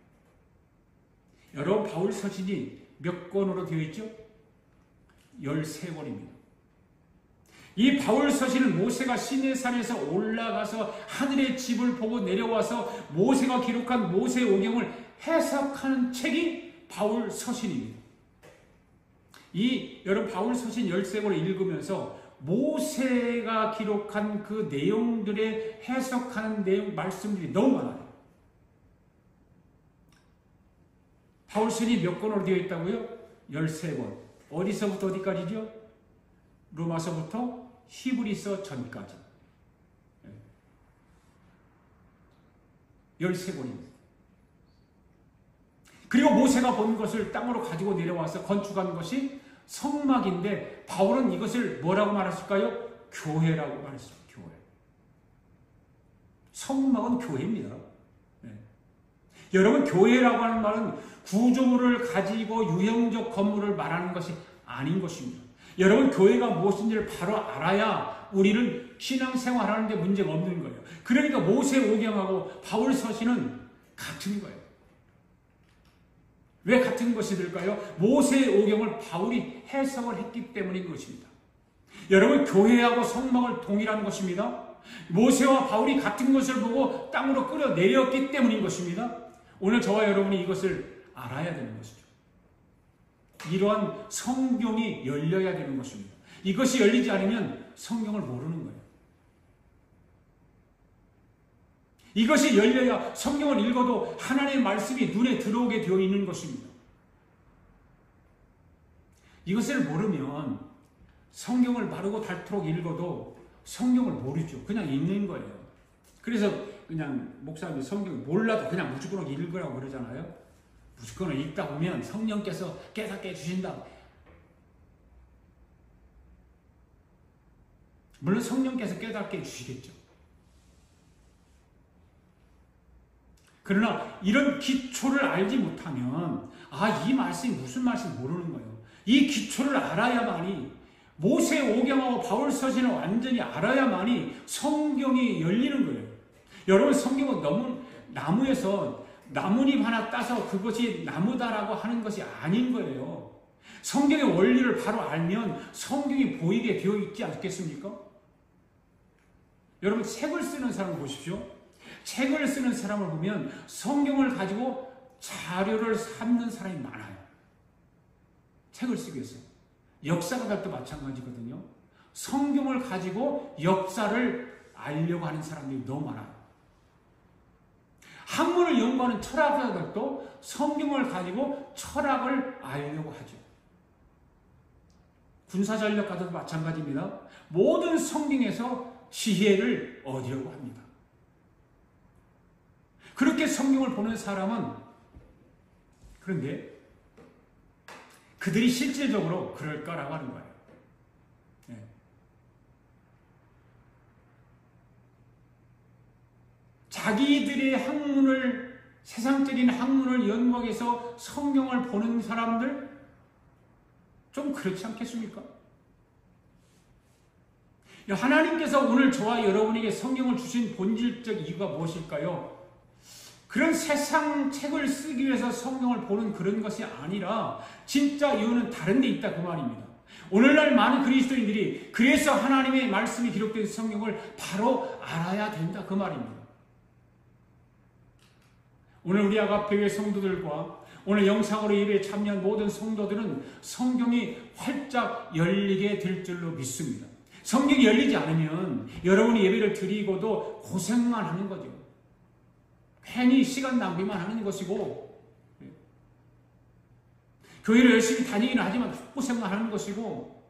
여러분, 바울 서신이 몇 권으로 되어 있죠? 13권입니다. 이 바울 서신은 모세가 시내산에서 올라가서 하늘의 집을 보고 내려와서 모세가 기록한 모세오경을 해석하는 책이 바울 서신입니다. 여러분, 바울 서신 13권을 읽으면서 모세가 기록한 그 내용들의 해석하는 내용, 말씀들이 너무 많아요. 바울 서신이 몇 권으로 되어 있다고요? 13권. 어디서부터 어디까지죠? 로마서부터 히브리서 전까지. 13권입니다. 그리고 모세가 본 것을 땅으로 가지고 내려와서 건축한 것이 성막인데 바울은 이것을 뭐라고 말했을까요? 교회라고 말했어요. 교회. 성막은 교회입니다. 네. 여러분, 교회라고 하는 말은 구조물을 가지고 유형적 건물을 말하는 것이 아닌 것입니다. 여러분, 교회가 무엇인지를 바로 알아야 우리는 신앙생활하는 데 문제가 없는 거예요. 그러니까 모세오경하고 바울 서신은 같은 거예요. 왜 같은 것이 될까요? 모세오경을 바울이 해석을 했기 때문인 것입니다. 여러분, 교회하고 성막을 동일한 것입니다. 모세와 바울이 같은 것을 보고 땅으로 끌어내렸기 때문인 것입니다. 오늘 저와 여러분이 이것을 알아야 되는 것이죠. 이러한 성경이 열려야 되는 것입니다. 이것이 열리지 않으면 성경을 모르는 거예요. 이것이 열려야 성경을 읽어도 하나님의 말씀이 눈에 들어오게 되어 있는 것입니다. 이것을 모르면 성경을 마르고 닳도록 읽어도 성경을 모르죠. 그냥 읽는 거예요. 그래서 그냥 목사님이 성경을 몰라도 그냥 무조건 읽으라고 그러잖아요. 무조건 읽다 보면 성령께서 깨닫게 해주신다. 물론 성령께서 깨닫게 해주시겠죠. 그러나 이런 기초를 알지 못하면 이 말씀이 무슨 말씀인지 모르는 거예요. 이 기초를 알아야만이 모세오경하고 바울 서신을 완전히 알아야만이 성경이 열리는 거예요. 여러분, 성경은 너무 나무에서 나뭇잎 하나 따서 그것이 나무다라고 하는 것이 아닌 거예요. 성경의 원리를 바로 알면 성경이 보이게 되어 있지 않겠습니까? 여러분, 책을 쓰는 사람 보십시오. 책을 쓰는 사람을 보면 성경을 가지고 자료를 삼는 사람이 많아요. 책을 쓰기 위해서. 역사가들도 마찬가지거든요. 성경을 가지고 역사를 알려고 하는 사람들이 너무 많아요. 학문을 연구하는 철학가들도 성경을 가지고 철학을 알려고 하죠. 군사전략가들도 마찬가지입니다. 모든 성경에서 지혜를 얻으려고 합니다. 그렇게 성경을 보는 사람은, 그런데 그들이 실질적으로 그럴까라고 하는 거예요. 네. 자기들의 학문을, 세상적인 학문을 연구하기 위해서 성경을 보는 사람들, 좀 그렇지 않겠습니까? 하나님께서 오늘 저와 여러분에게 성경을 주신 본질적 이유가 무엇일까요? 그런 세상 책을 쓰기 위해서 성경을 보는 그런 것이 아니라 진짜 이유는 다른 데 있다 그 말입니다. 오늘날 많은 그리스도인들이 그래서 하나님의 말씀이 기록된 성경을 바로 알아야 된다 그 말입니다. 오늘 우리 아가페교회 성도들과 오늘 영상으로 예배에 참여한 모든 성도들은 성경이 활짝 열리게 될 줄로 믿습니다. 성경이 열리지 않으면 여러분이 예배를 드리고도 고생만 하는 거죠. 괜히 시간 낭비만 하는 것이고, 교회를 열심히 다니기는 하지만 헛고생만 하는 것이고,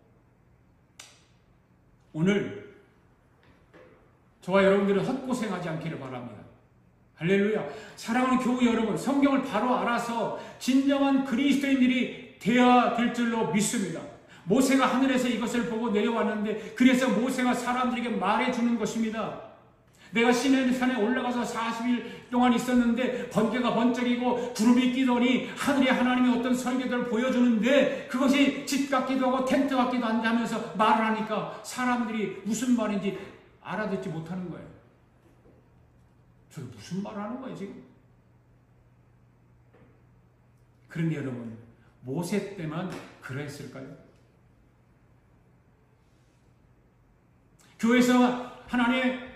오늘 저와 여러분들은 헛고생하지 않기를 바랍니다. 할렐루야. 사랑하는 교우 여러분, 성경을 바로 알아서 진정한 그리스도인들이 되어야 될 줄로 믿습니다. 모세가 하늘에서 이것을 보고 내려왔는데, 그래서 모세가 사람들에게 말해주는 것입니다. 내가 시내산에 올라가서 40일 동안 있었는데 번개가 번쩍이고 구름이 끼더니 하늘에 하나님이 어떤 설계도를 보여주는데 그것이 집 같기도 하고 텐트 같기도 한데 하면서 말을 하니까 사람들이 무슨 말인지 알아듣지 못하는 거예요. 저게 무슨 말을 하는 거예요 지금? 그런데 여러분, 모세 때만 그랬을까요? 교회에서 하나님의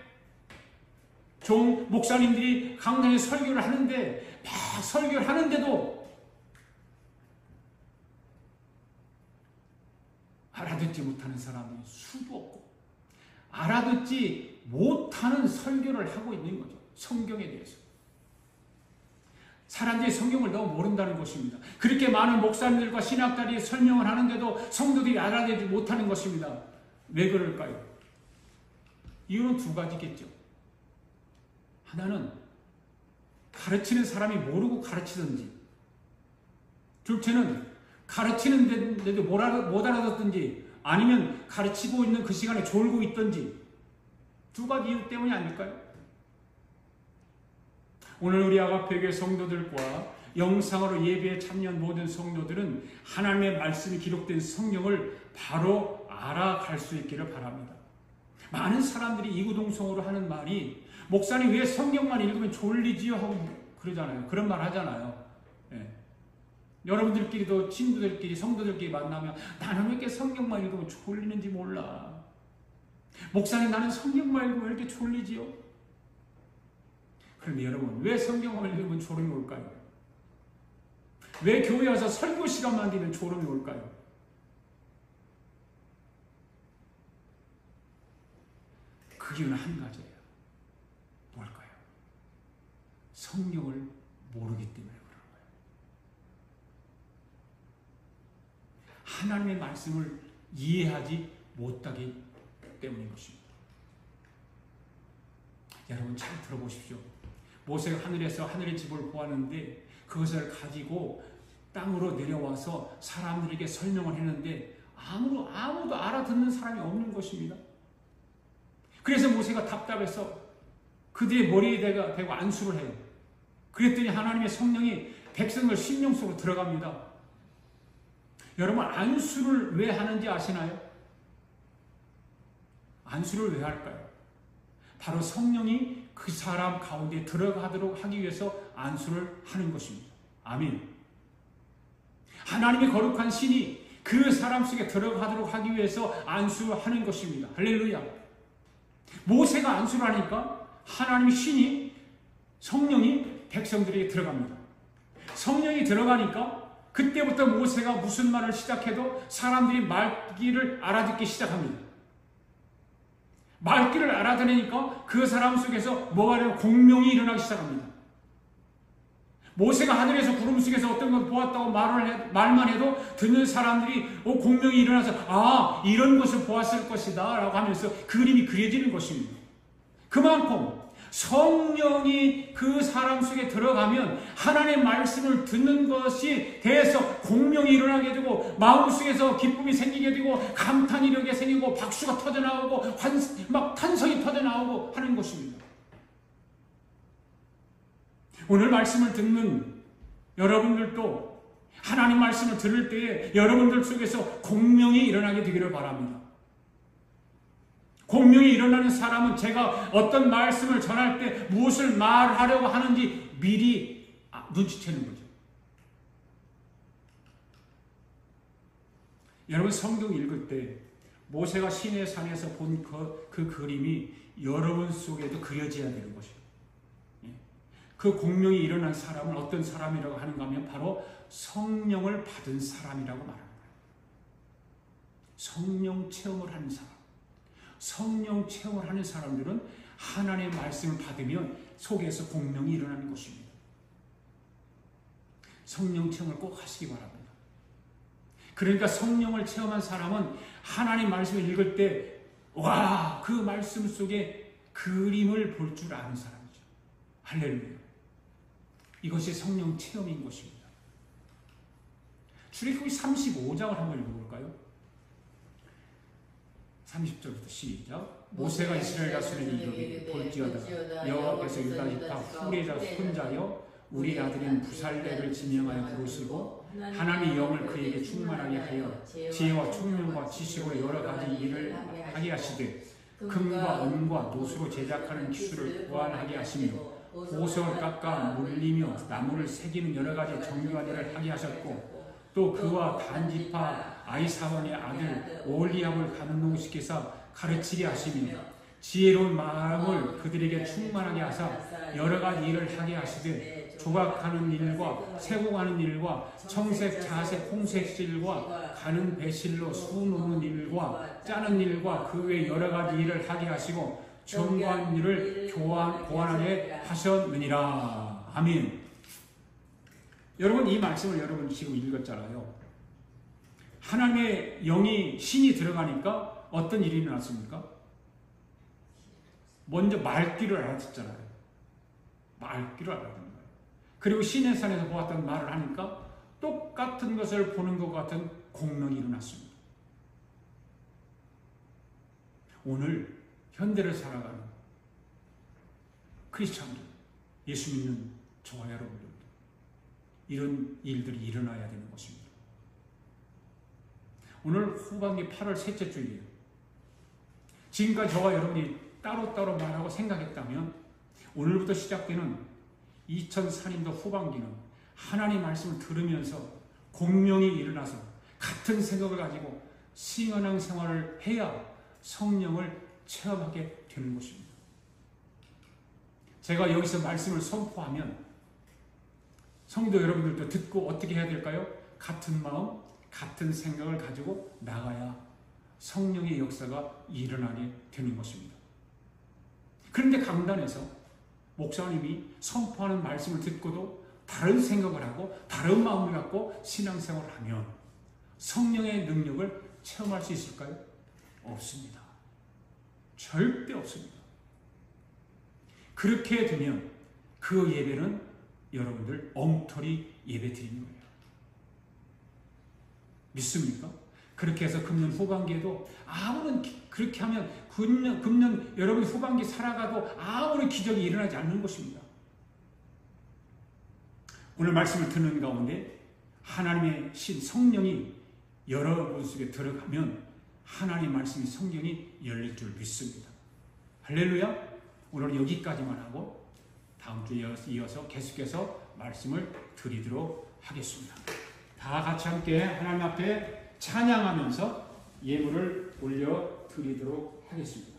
종 목사님들이 강단에 설교를 하는데 막 설교를 하는데도 알아듣지 못하는 사람이 수도 없고 알아듣지 못하는 설교를 하고 있는 거죠. 성경에 대해서. 사람들이 성경을 너무 모른다는 것입니다. 그렇게 많은 목사님들과 신학자들이 설명을 하는데도 성도들이 알아듣지 못하는 것입니다. 왜 그럴까요? 이유는 두 가지겠죠. 하나는 가르치는 사람이 모르고 가르치든지, 둘째는 가르치는데도 못 알아듣든지, 아니면 가르치고 있는 그 시간에 졸고 있든지, 두 가지 이유 때문이 아닐까요? 오늘 우리 아가페교회 성도들과 영상으로 예배에 참여한 모든 성도들은 하나님의 말씀이 기록된 성경을 바로 알아갈 수 있기를 바랍니다. 많은 사람들이 이구동성으로 하는 말이, 목사님 왜 성경만 읽으면 졸리지요? 하고 그러잖아요. 그런 말 하잖아요. 예. 여러분들끼리도 친구들끼리 성도들끼리 만나면 나는 왜 이렇게 성경만 읽으면 졸리는지 몰라. 목사님 나는 성경만 읽으면 왜 이렇게 졸리지요? 그런데 여러분, 왜 성경만 읽으면 졸음이 올까요? 왜 교회 와서 설교 시간만 되면 졸음이 올까요? 그 이유는 한 가지예요. 뭘까요? 성경을 모르기 때문에 그런 거예요. 하나님의 말씀을 이해하지 못하기 때문인 것입니다. 여러분 잘 들어보십시오. 모세가 하늘에서 하늘의 집을 보았는데 그것을 가지고 땅으로 내려와서 사람들에게 설명을 했는데 아무도 알아듣는 사람이 없는 것입니다. 그래서 모세가 답답해서 그들의 머리에 대고 안수를 해요. 그랬더니 하나님의 성령이 백성을 심령 속으로 들어갑니다. 여러분, 안수를 왜 하는지 아시나요? 안수를 왜 할까요? 바로 성령이 그 사람 가운데 들어가도록 하기 위해서 안수를 하는 것입니다. 아멘. 하나님의 거룩한 신이 그 사람 속에 들어가도록 하기 위해서 안수하는 것입니다. 할렐루야. 모세가 안수를 하니까 하나님의 신이 성령이 백성들에게 들어갑니다. 성령이 들어가니까 그때부터 모세가 무슨 말을 시작해도 사람들이 말귀를 알아듣기 시작합니다. 말귀를 알아들으니까 그 사람 속에서 뭐가 되면 공명이 일어나기 시작합니다. 모세가 하늘에서 구름 속에서 어떤 걸 보았다고 말만 해도 듣는 사람들이 공명이 일어나서 이런 것을 보았을 것이다 라고 하면서 그림이 그려지는 것입니다. 그만큼 성령이 그 사람 속에 들어가면 하나님의 말씀을 듣는 것이 대해서 공명이 일어나게 되고 마음속에서 기쁨이 생기게 되고 감탄이 이렇게 생기고 박수가 터져나오고 막 탄성이 터져나오고 하는 것입니다. 오늘 말씀을 듣는 여러분들도 하나님 말씀을 들을 때에 여러분들 속에서 공명이 일어나게 되기를 바랍니다. 공명이 일어나는 사람은 제가 어떤 말씀을 전할 때 무엇을 말하려고 하는지 미리 눈치채는 거죠. 여러분 성경 읽을 때 모세가 시내 산에서 본 그 그림이 여러분 속에도 그려져야 되는 것이에요. 그 공명이 일어난 사람은 어떤 사람이라고 하는가 하면 바로 성령을 받은 사람이라고 말합니다. 성령 체험을 하는 사람. 성령 체험을 하는 사람들은 하나님의 말씀을 받으면 속에서 공명이 일어나는 것입니다. 성령 체험을 꼭 하시기 바랍니다. 그러니까 성령을 체험한 사람은 하나님 말씀을 읽을 때 그 말씀 속에 그림을 볼 줄 아는 사람이죠. 할렐루야. 이것이 성령 체험인 것입니다. 출애굽기 35장을 한번 읽어볼까요? 30절부터 시작. 모세가 이스라엘 자손에게 이르기를 볼지어다 여호와께서 유다 지파 후레자 손자여 우리 아들인 부살렙을 지명하여 부르시고 하나님의 영을 그에게 충만하게 하여 지혜와 총명과 지식으로 여러 가지 일을 하게 하시되 금과 은과 노수로 제작하는 기술을 보완하게 하시며 보석을 깎아 물리며 나무를 새기는 여러 가지 정교한 일을 하게 하셨고 또 그와 단지파 아이사원의 아들 오홀리압을 감동시키사 가르치게 하시며 지혜로운 마음을 그들에게 충만하게 하사 여러 가지 일을 하게 하시되 조각하는 일과 세공하는 일과 청색, 자색, 홍색실과 가는 배실로 수 놓는 일과 짜는 일과 그 외 여러 가지 일을 하게 하시고 정교한 일을 보완하게 하셨느니라. 아멘. 여러분 이 말씀을 여러분 지금 읽었잖아요. 하나님의 영이 신이 들어가니까 어떤 일이 일어났습니까? 먼저 말귀를 알아듣잖아요. 말귀를 알아듣는 거예요. 그리고 시내산에서 보았던 말을 하니까 똑같은 것을 보는 것 같은 공명이 일어났습니다. 오늘 현대를 살아가는 크리스찬들, 예수 믿는 저와 여러분들 이런 일들이 일어나야 되는 것입니다. 오늘 후반기 8월 셋째 주일이에요. 지금까지 저와 여러분이 따로따로 말하고 생각했다면 오늘부터 시작되는 2004년도 후반기는 하나님 말씀을 들으면서 공명이 일어나서 같은 생각을 가지고 신앙 생활을 해야 성령을 체험하게 되는 것입니다. 제가 여기서 말씀을 선포하면 성도 여러분들도 듣고 어떻게 해야 될까요? 같은 마음, 같은 생각을 가지고 나가야 성령의 역사가 일어나게 되는 것입니다. 그런데 강단에서 목사님이 선포하는 말씀을 듣고도 다른 생각을 하고 다른 마음을 갖고 신앙생활을 하면 성령의 능력을 체험할 수 있을까요? 없습니다. 절대 없습니다. 그렇게 되면 그 예배는 여러분들 엉터리 예배 드리는 거예요. 믿습니까? 그렇게 해서 금년 후반기에도 아무런 그렇게 하면 금년 여러분 후반기 살아가도 아무런 기적이 일어나지 않는 것입니다. 오늘 말씀을 듣는 가운데 하나님의 신 성령이 여러분 속에 들어가면 하나님 말씀이 성경이 열릴 줄 믿습니다. 할렐루야. 오늘 여기까지만 하고 다음 주에 이어서 계속해서 말씀을 드리도록 하겠습니다. 다 같이 함께 하나님 앞에 찬양하면서 예물을 올려 드리도록 하겠습니다.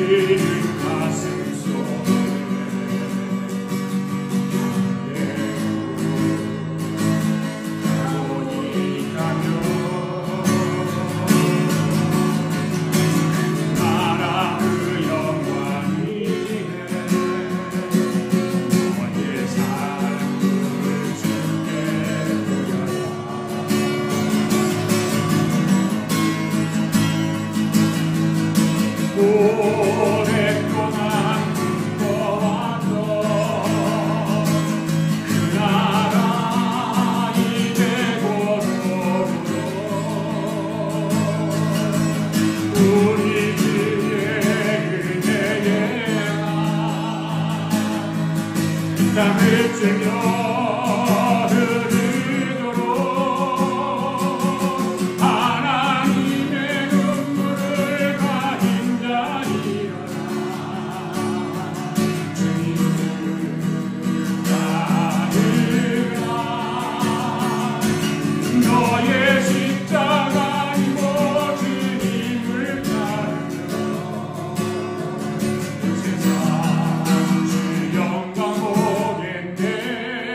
뛰는 가슴 속에 영원히 가며 나라 그 영광이 너의 삶을 주께 오랫동안 꿈꿔왔던 그 나라 이제 곧오므로 우리 주의 은혜에 땅을 쬐며 너의 십자가 이고 주님을 따르며 세상 주 영광 보겠네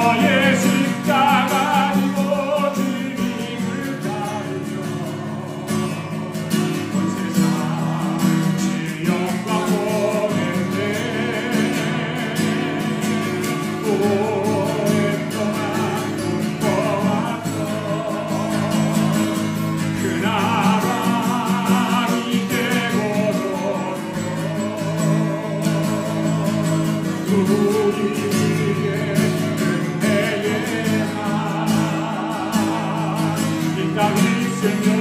너의 십자가 지고 주님을 따르며 온 세상 시련과 고뇌에 오랫동안 꿈꿔왔던 그나마 이제고도 우리의 은혜에만 이 땅이 있으며